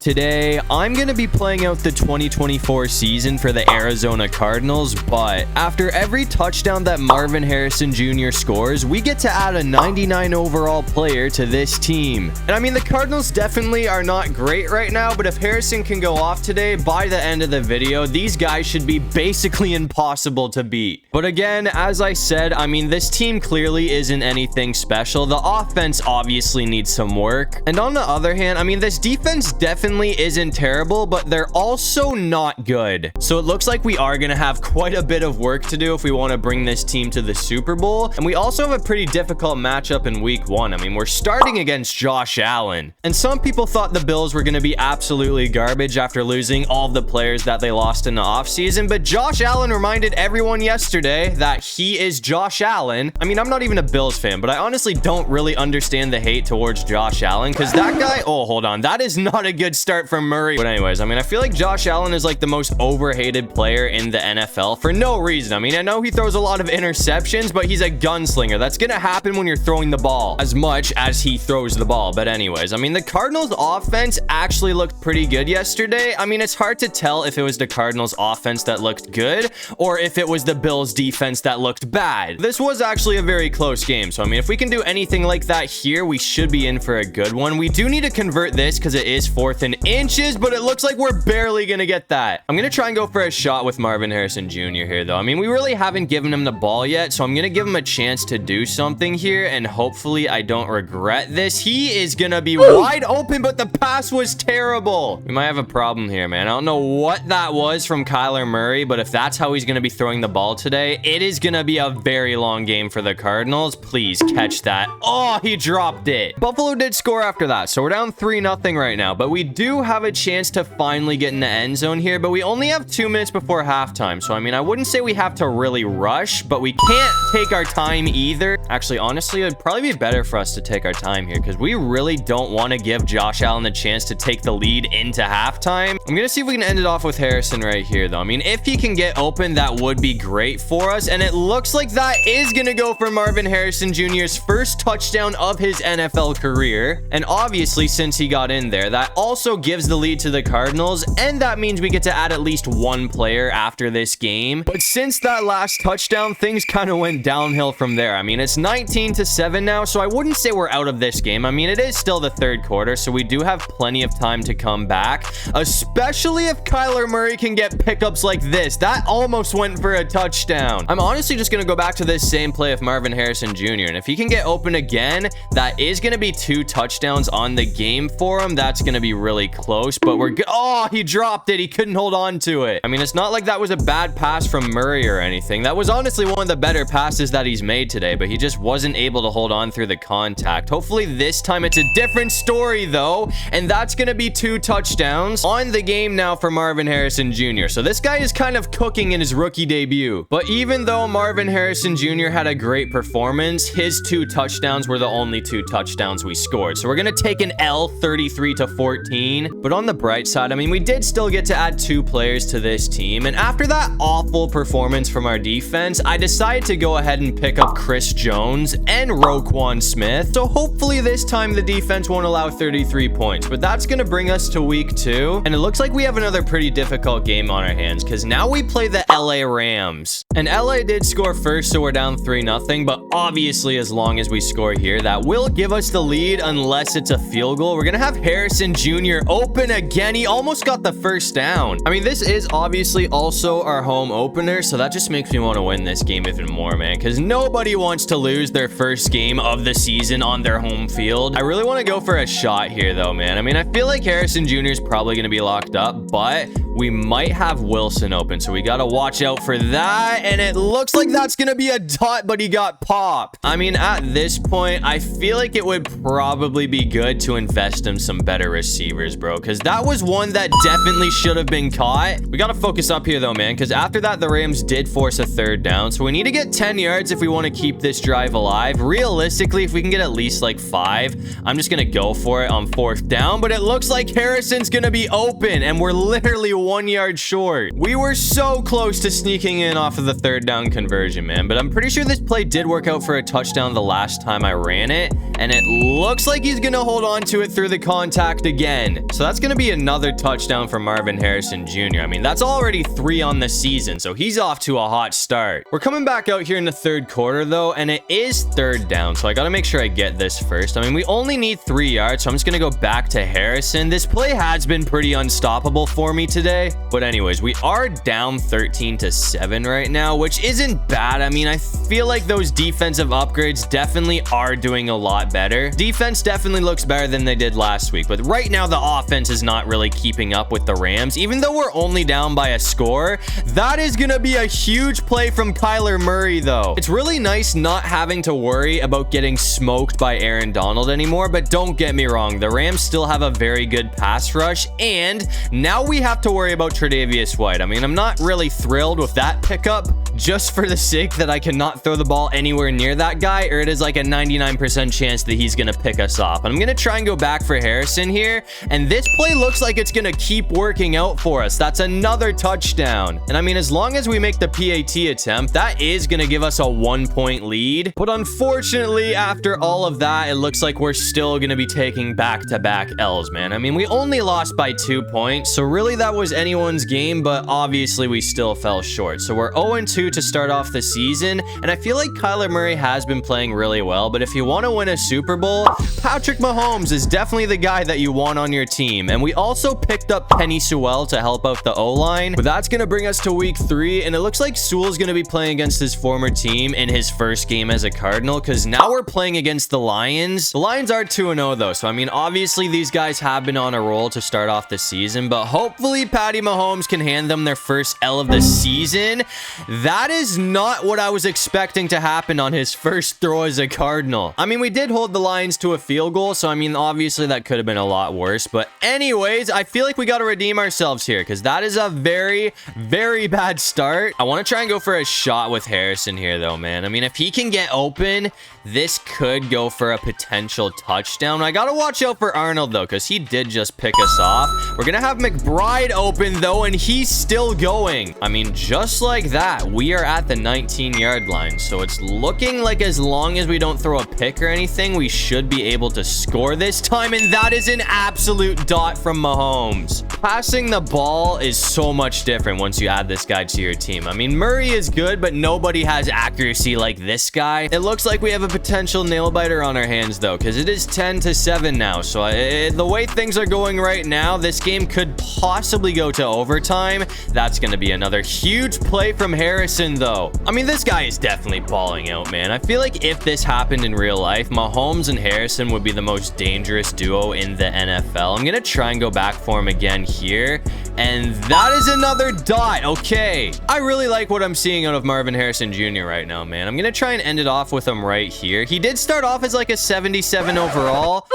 Today, I'm going to be playing out the 2024 season for the Arizona Cardinals, but after every touchdown that Marvin Harrison Jr. scores, we get to add a 99 overall player to this team. And I mean, the Cardinals definitely are not great right now, but if Harrison can go off today, by the end of the video, these guys should be basically impossible to beat. But again, as I said, I mean, this team clearly isn't anything special. The offense obviously needs some work. And on the other hand, I mean, this defense definitely isn't terrible, but they're also not good. So it looks like we are going to have quite a bit of work to do if we want to bring this team to the Super Bowl. And we also have a pretty difficult matchup in week 1. I mean, we're starting against Josh Allen. And some people thought the Bills were going to be absolutely garbage after losing all the players that they lost in the offseason. But Josh Allen reminded everyone yesterday that he is Josh Allen. I mean, I'm not even a Bills fan, but I honestly don't really understand the hate towards Josh Allen because that guy, oh, hold on. That is not a good start from Murray. But anyways, I mean, I feel like Josh Allen is like the most overhated player in the NFL for no reason. I mean, I know he throws a lot of interceptions, but he's a gunslinger. That's gonna happen when you're throwing the ball as much as he throws the ball. But anyways, I mean, the Cardinals offense actually looked pretty good yesterday. I mean, it's hard to tell if it was the Cardinals offense that looked good or if it was the Bills defense that looked bad. This was actually a very close game. So I mean, if we can do anything like that here, we should be in for a good one. We do need to convert this because it is 4th and inches, but it looks like we're barely gonna get that. I'm gonna try and go for a shot with Marvin Harrison Jr. here, though. I mean, we really haven't given him the ball yet, so I'm gonna give him a chance to do something here, and hopefully I don't regret this. He is gonna be wide open, but the pass was terrible. We might have a problem here, man. I don't know what that was from Kyler Murray, but if that's how he's gonna be throwing the ball today, it is gonna be a very long game for the Cardinals. Please catch that. Oh, he dropped it. Buffalo did score after that, so we're down 3-0 right now, but we do have a chance to finally get in the end zone here, but we only have 2 minutes before halftime. So I mean, I wouldn't say we have to really rush, but we can't take our time either. Actually, honestly, it'd probably be better for us to take our time here because we really don't want to give Josh Allen a chance to take the lead into halftime. I'm gonna see if we can end it off with Harrison right here, though. I mean, if he can get open, that would be great for us, and it looks like that is gonna go for Marvin Harrison Jr.'s first touchdown of his NFL career. And obviously, since he got in there, that also gives the lead to the Cardinals, and that means we get to add at least 1 player after this game. But since that last touchdown, things kind of went downhill from there. I mean, it's 19-7 now, so I wouldn't say we're out of this game. I mean, it is still the 3rd quarter, so we do have plenty of time to come back, especially if Kyler Murray can get pickups like this. That almost went for a touchdown. I'm honestly just going to go back to this same play of Marvin Harrison Jr., and if he can get open again, that is going to be 2 touchdowns on the game for him. That's going to be really close, but we're good. Oh, he dropped it. He couldn't hold on to it. I mean, it's not like that was a bad pass from Murray or anything. That was honestly one of the better passes that he's made today, but he just wasn't able to hold on through the contact. Hopefully this time it's a different story, though, and that's going to be 2 touchdowns on the game now for Marvin Harrison Jr. So this guy is kind of cooking in his rookie debut. But even though Marvin Harrison Jr. had a great performance, his 2 touchdowns were the only 2 touchdowns we scored. So we're going to take an L, 33-14. But on the bright side, I mean, we did still get to add 2 players to this team. And after that awful performance from our defense, I decided to go ahead and pick up Chris Jones and Roquan Smith. So hopefully this time the defense won't allow 33 points. But that's going to bring us to week 2. And it looks like we have another pretty difficult game on our hands because now we play the LA Rams. And LA did score first, so we're down 3-0. But obviously, as long as we score here, that will give us the lead unless it's a field goal. We're going to have Harrison Jr. open again. He almost got the first down. I mean, this is obviously also our home opener, so that just makes me want to win this game even more, man, because nobody wants to lose their first game of the season on their home field. I really want to go for a shot here, though, man. I mean, I feel like Harrison Jr. is probably going to be locked up, but we might have Wilson open, so we got to watch out for that, and it looks like that's going to be a dot, but he got popped. I mean, at this point, I feel like it would probably be good to invest in some better receivers, bro, because that was one that definitely should have been caught. We got to focus up here, though, man, because after that, the Rams did force a 3rd down, so we need to get 10 yards if we want to keep this drive alive. Realistically, if we can get at least like 5, I'm just going to go for it on 4th down, but it looks like Harrison's going to be open, and we're literally 1 yard short. We were so close to sneaking in off of the 3rd down conversion, man. But I'm pretty sure this play did work out for a touchdown the last time I ran it. And it looks like he's going to hold on to it through the contact again. So that's going to be another touchdown for Marvin Harrison Jr. I mean, that's already 3 on the season, so he's off to a hot start. We're coming back out here in the 3rd quarter, though, and it is 3rd down, so I got to make sure I get this first. I mean, we only need 3 yards, so I'm just going to go back to Harrison. This play has been pretty unstoppable for me today. But anyways, we are down 13-7 right now, which isn't bad. I mean, I feel like those defensive upgrades definitely are doing a lot better. Defense definitely looks better than they did last week, but right now the offense is not really keeping up with the Rams. Even though we're only down by a score, that is gonna be a huge play from Kyler Murray, though. It's really nice not having to worry about getting smoked by Aaron Donald anymore, but don't get me wrong, the Rams still have a very good pass rush, and now we have to worry about Tre'Davious White. I mean, I'm not really thrilled with that pickup, just for the sake that I cannot throw the ball anywhere near that guy, or it is like a 99% chance that he's gonna pick us off. I'm gonna try and go back for Harrison here, and this play looks like it's gonna keep working out for us. That's another touchdown. And I mean, as long as we make the PAT attempt, that is gonna give us a 1-point lead. But unfortunately, after all of that, it looks like we're still gonna be taking back-to-back L's, man. I mean, we only lost by 2 points, so really that was anyone's game, but obviously we still fell short. So we're 0-2 to start off the season, and I feel like Kyler Murray has been playing really well, but if you want to win a Super Bowl, Patrick Mahomes is definitely the guy that you want on your team. And we also picked up Penny Sewell to help out the O-line, but that's going to bring us to week 3, and it looks like Sewell's going to be playing against his former team in his first game as a Cardinal, because now we're playing against the Lions. The Lions are 2-0 though, so I mean, obviously these guys have been on a roll to start off the season, but hopefully Patty Mahomes can hand them their first L of the season. That is not what I was expecting to happen on his first throw as a Cardinal. I mean, we did hold the Lions to a field goal, so I mean, obviously that could have been a lot worse, but anyways, I feel like we got to redeem ourselves here, because that is a very, very bad start. I want to try and go for a shot with Harrison here though, man. I mean, if he can get open, this could go for a potential touchdown. I gotta watch out for Arnold though, because he did just pick us off. We're gonna have McBride open though, and he's still going. I mean, just like that, we are at the 19-yard line. So it's looking like as long as we don't throw a pick or anything, we should be able to score this time. And that is an absolute dot from Mahomes. Passing the ball is so much different once you add this guy to your team. I mean, Murray is good, but nobody has accuracy like this guy. It looks like we have a potential nail biter on our hands though, because it is 10-7 now. So the way things are going right now, this game could possibly go to overtime. That's going to be another huge play from Harrison though. I mean, this guy is definitely balling out, man. I feel like if this happened in real life, Mahomes and Harrison would be the most dangerous duo in the NFL. I'm going to try and go back for him again here, and that is another dot. Okay, I really like what I'm seeing out of Marvin Harrison Jr. right now, man. I'm going to try and end it off with him right here. He did start off as like a 77 overall.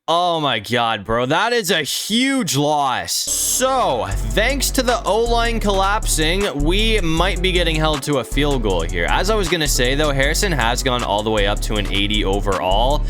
Oh my god, bro, that is a huge loss. So, thanks to the O-line collapsing, we might be getting held to a field goal here. As I was gonna say though, Harrison has gone all the way up to an 80 overall.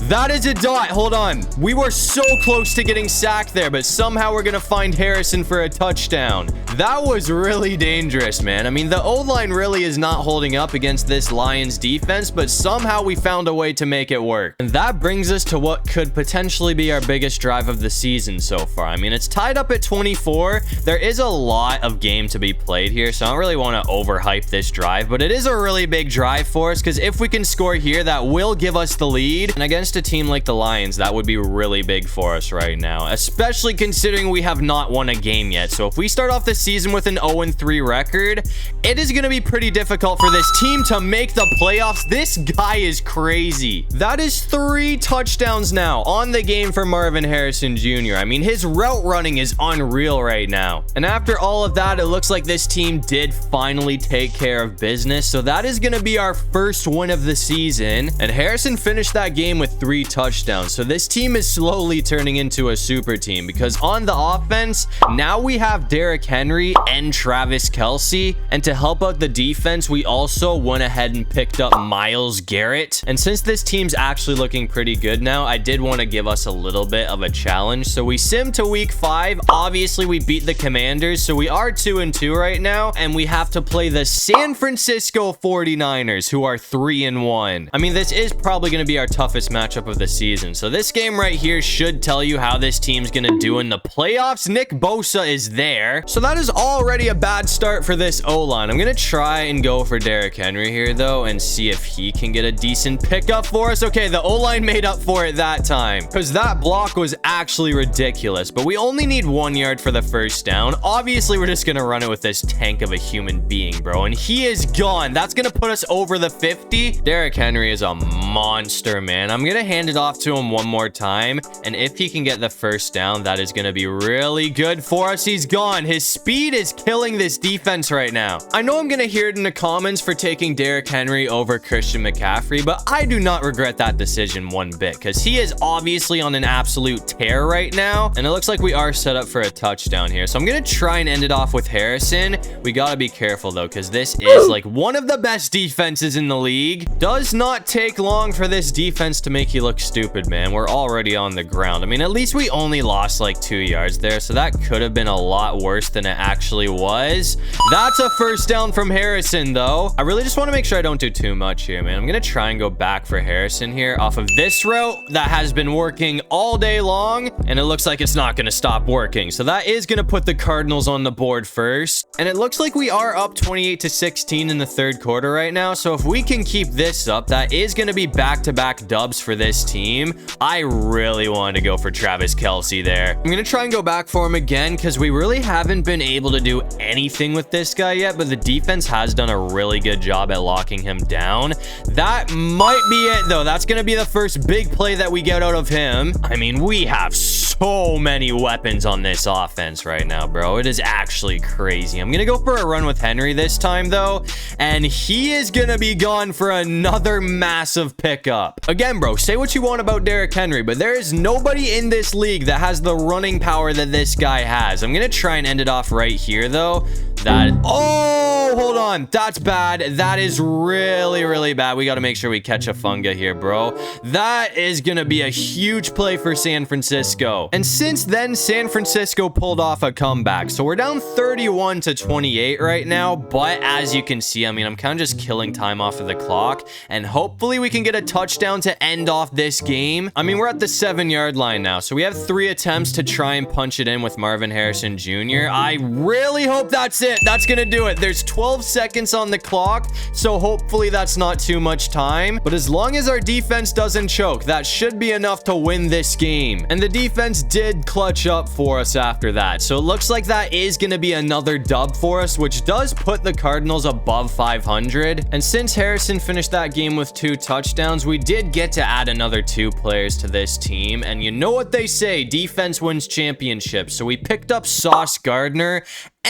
That is a dot. Hold on. We were so close to getting sacked there, but somehow we're gonna find Harrison for a touchdown. That was really dangerous, man. I mean, the O-line really is not holding up against this Lions defense, but somehow we found a way to make it work. And that brings us to what could potentially be our biggest drive of the season so far. I mean, it's tied up at 24. There is a lot of game to be played here, so I don't really want to overhype this drive, but it is a really big drive for us, because if we can score here, that will give us the lead. And against a team like the Lions, that would be really big for us right now, especially considering we have not won a game yet. So if we start off the season with an 0-3 record, it is going to be pretty difficult for this team to make the playoffs. This guy is crazy. That is 3 touchdowns now on the game for Marvin Harrison Jr. I mean, his route running is unreal right now. And after all of that, it looks like this team did finally take care of business. So that is going to be our first win of the season. And Harrison finished that game with 3 touchdowns. So this team is slowly turning into a super team, because on the offense, now we have Derrick Henry and Travis Kelce. And to help out the defense, we also went ahead and picked up Myles Garrett. And since this team's actually looking pretty good now, I did want to give give us a little bit of a challenge. So we sim to week 5. Obviously, we beat the Commanders, so we are 2-2 right now, and we have to play the San Francisco 49ers, who are 3-1. I mean, this is probably going to be our toughest matchup of the season. So this game right here should tell you how this team's going to do in the playoffs. Nick Bosa is there, so that is already a bad start for this O-line. I'm going to try and go for Derrick Henry here, though, and see if he can get a decent pickup for us. Okay, the O-line made up for it that time, because that block was actually ridiculous, but we only need 1 yard for the first down. Obviously, we're just going to run it with this tank of a human being, bro, and he is gone. That's going to put us over the 50. Derrick Henry is a monster, man. I'm going to hand it off to him one more time, and if he can get the first down, that is going to be really good for us. He's gone. His speed is killing this defense right now. I know I'm going to hear it in the comments for taking Derrick Henry over Christian McCaffrey, but I do not regret that decision one bit, because he is obviously on an absolute tear right now, and it looks like we are set up for a touchdown here. So I'm going to try and end it off with Harrison. We got to be careful, though, because this is like one of the best defenses in the league. Does not take long for this defense to make you look stupid, man. We're already on the ground. I mean, at least we only lost like 2 yards there, so that could have been a lot worse than it actually was. That's a first down from Harrison, though. I really just want to make sure I don't do too much here, man. I'm going to try and go back for Harrison here off of this route that has been working all day long, and it looks like it's not going to stop working. So that is going to put the Cardinals on the board first, and it looks like we are up 28-16 in the third quarter right now. So if we can keep this up, that is going to be back-to-back dubs for this team. I really wanted to go for Travis Kelce there. I'm going to try and go back for him again, because we really haven't been able to do anything with this guy yet, but the defense has done a really good job at locking him down. That might be it, though. That's going to be the first big play that we get out of him. I mean, we have so many weapons on this offense right now, bro. It is actually crazy. I'm going to go for a run with Henry this time, though, and he is going to be gone for another massive pickup. Again, bro, say what you want about Derrick Henry, but there is nobody in this league that has the running power that this guy has. I'm going to try and end it off right here, though. Oh, hold on. That's bad. That is really, really bad. We got to make sure we catch a funga here, bro. That is going to be a huge play for San Francisco. And since then, San Francisco pulled off a comeback. So we're down 31-28 right now. But as you can see, I mean, I'm kind of just killing time off of the clock. And hopefully we can get a touchdown to end off this game. I mean, we're at the 7-yard line now. So we have 3 attempts to try and punch it in with Marvin Harrison Jr. I really hope that's it. That's gonna do it. There's 12 seconds on the clock, so hopefully that's not too much time. But as long as our defense doesn't choke, that should be enough to win this game. And the defense did clutch up for us after that. So it looks like that is gonna be another dub for us, which does put the Cardinals above 500. And since Harrison finished that game with 2 touchdowns, we did get to add another 2 players to this team. And you know what they say, defense wins championships. So we picked up Sauce Gardner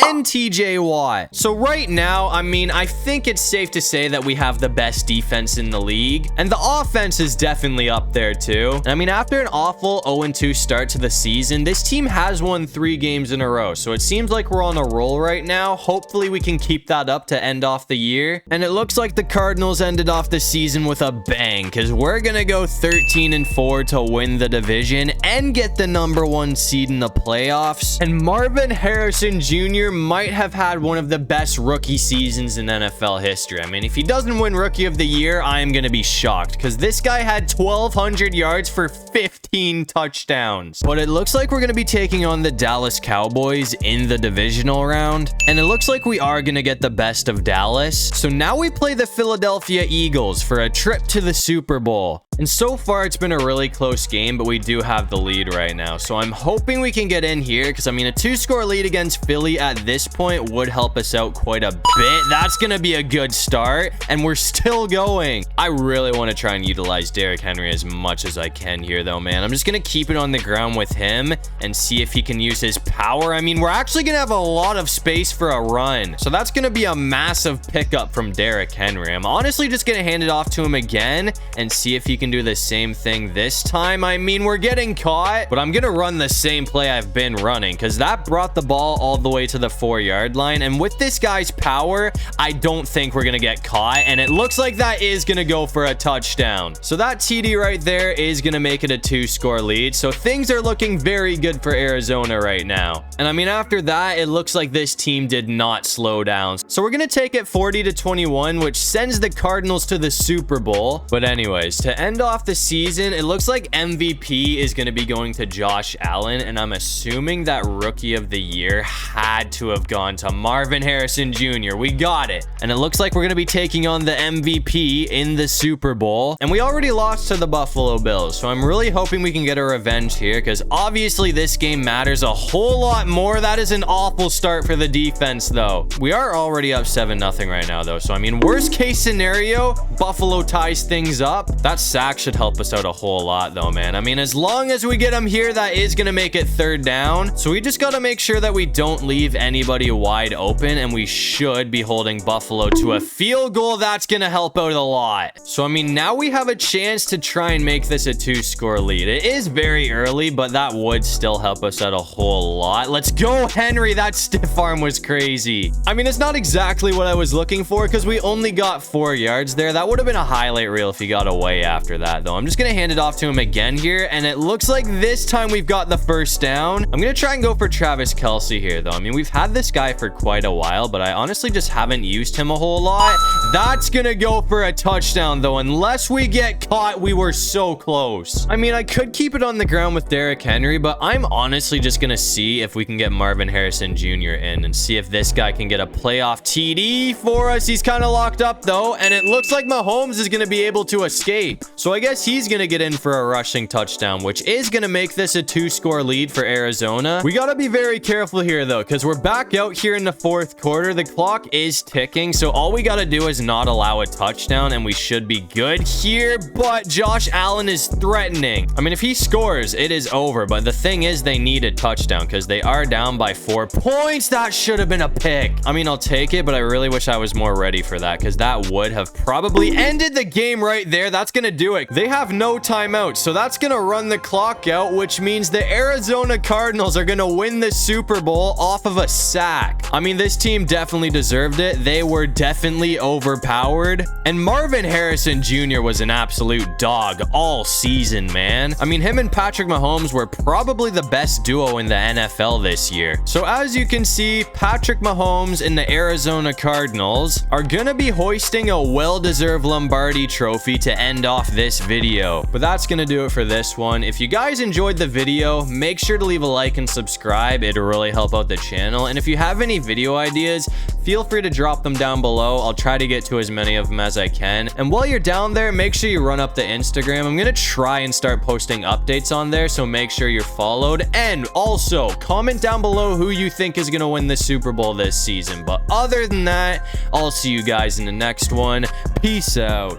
and TJ Watt. So right now, I mean, I think it's safe to say that we have the best defense in the league, and the offense is definitely up there too. And I mean, after an awful 0-2 start to the season, this team has won 3 games in a row, so it seems like we're on a roll right now. Hopefully we can keep that up to end off the year. And it looks like the Cardinals ended off the season with a bang, because we're gonna go 13-4 to win the division and get the #1 seed in the playoffs. And Marvin Harrison Jr. might have had one of the best rookie seasons in NFL history. I mean, if he doesn't win Rookie of the Year, I am going to be shocked, because this guy had 1,200 yards for 15 touchdowns. But it looks like we're going to be taking on the Dallas Cowboys in the divisional round, and it looks like we are going to get the best of Dallas. So now we play the Philadelphia Eagles for a trip to the Super Bowl. And so far, it's been a really close game, but we do have the lead right now. So I'm hoping we can get in here, because, I mean, a 2-score lead against Philly at this point would help us out quite a bit. That's going to be a good start, and we're still going. I really want to try and utilize Derrick Henry as much as I can here, though, man. I'm just going to keep it on the ground with him and see if he can use his power. I mean, we're actually going to have a lot of space for a run. So that's going to be a massive pickup from Derrick Henry. I'm honestly just going to hand it off to him again and see if he can can do the same thing this time. I mean, we're getting caught, but I'm gonna run the same play I've been running because that brought the ball all the way to the 4-yard line. And with this guy's power, I don't think we're gonna get caught, and it looks like that is gonna go for a touchdown. So that TD right there is gonna make it a 2-score lead. So things are looking very good for Arizona right now. And I mean, after that, it looks like this team did not slow down. So we're gonna take it 40-21, which sends the Cardinals to the Super Bowl. But anyways, to end off the season, it looks like MVP is gonna be going to Josh Allen, and I'm assuming that Rookie of the Year had to have gone to Marvin Harrison Jr. We got it. And it looks like we're gonna be taking on the MVP in the Super Bowl, and we already lost to the Buffalo Bills, so I'm really hoping we can get a revenge here, because obviously this game matters a whole lot more. That is an awful start for the defense, though. We are already up 7-0 right now, though, so I mean, worst case scenario, Buffalo ties things up. That sack should help us out a whole lot, though, man. I mean, as long as we get him here, that is gonna make it 3rd down, so we just gotta make sure that we don't leave anybody wide open, and we should be holding Buffalo to a field goal. That's gonna help out a lot. So I mean, now we have a chance to try and make this a 2-score lead. It is very early, but that would still help us out a whole lot. Let's go, Henry. That stiff arm was crazy. I mean, it's not exactly what I was looking for because we only got 4 yards there. That would have been a highlight reel if he got away after that, though. I'm just gonna hand it off to him again here, and it looks like this time we've got the 1st down. I'm gonna try and go for Travis Kelce here, though. I mean, we've had this guy for quite a while, but I honestly just haven't used him a whole lot. That's gonna go for a touchdown, though. Unless we get caught, we were so close. I mean, I could keep it on the ground with Derrick Henry, but I'm honestly just gonna see if we can get Marvin Harrison Jr. in and see if this guy can get a playoff TD for us. He's kind of locked up, though, and it looks like Mahomes is gonna be able to escape. So I guess he's gonna get in for a rushing touchdown, which is gonna make this a 2-score lead for Arizona. We gotta be very careful here, though, because we're back out here in the 4th quarter. The clock is ticking, so all we gotta do is not allow a touchdown, and we should be good here. But Josh Allen is threatening. I mean, if he scores, it is over. But the thing is, they need a touchdown because they are down by 4 points. That should have been a pick. I mean, I'll take it, but I really wish I was more ready for that because that would have probably ended the game right there. That's gonna do it. They have no timeout, so that's gonna run the clock out, which means the Arizona Cardinals are gonna win the Super Bowl off of a sack. I mean, this team definitely deserved it. They were definitely overpowered, and Marvin Harrison Jr. was an absolute dog all season, man. I mean, him and Patrick Mahomes were probably the best duo in the NFL this year. So as you can see, Patrick Mahomes and the Arizona Cardinals are gonna be hoisting a well-deserved Lombardi trophy to end off this video. But that's gonna do it for this one. If you guys enjoyed the video, make sure to leave a like and subscribe. It'll really help out the channel. And if you have any video ideas, feel free to drop them down below. I'll try to get to as many of them as I can. And while you're down there, make sure you run up the Instagram. I'm gonna try and start posting updates on there, so make sure you're followed. And also, comment down below who you think is gonna win the Super Bowl this season. But other than that, I'll see you guys in the next one. Peace out.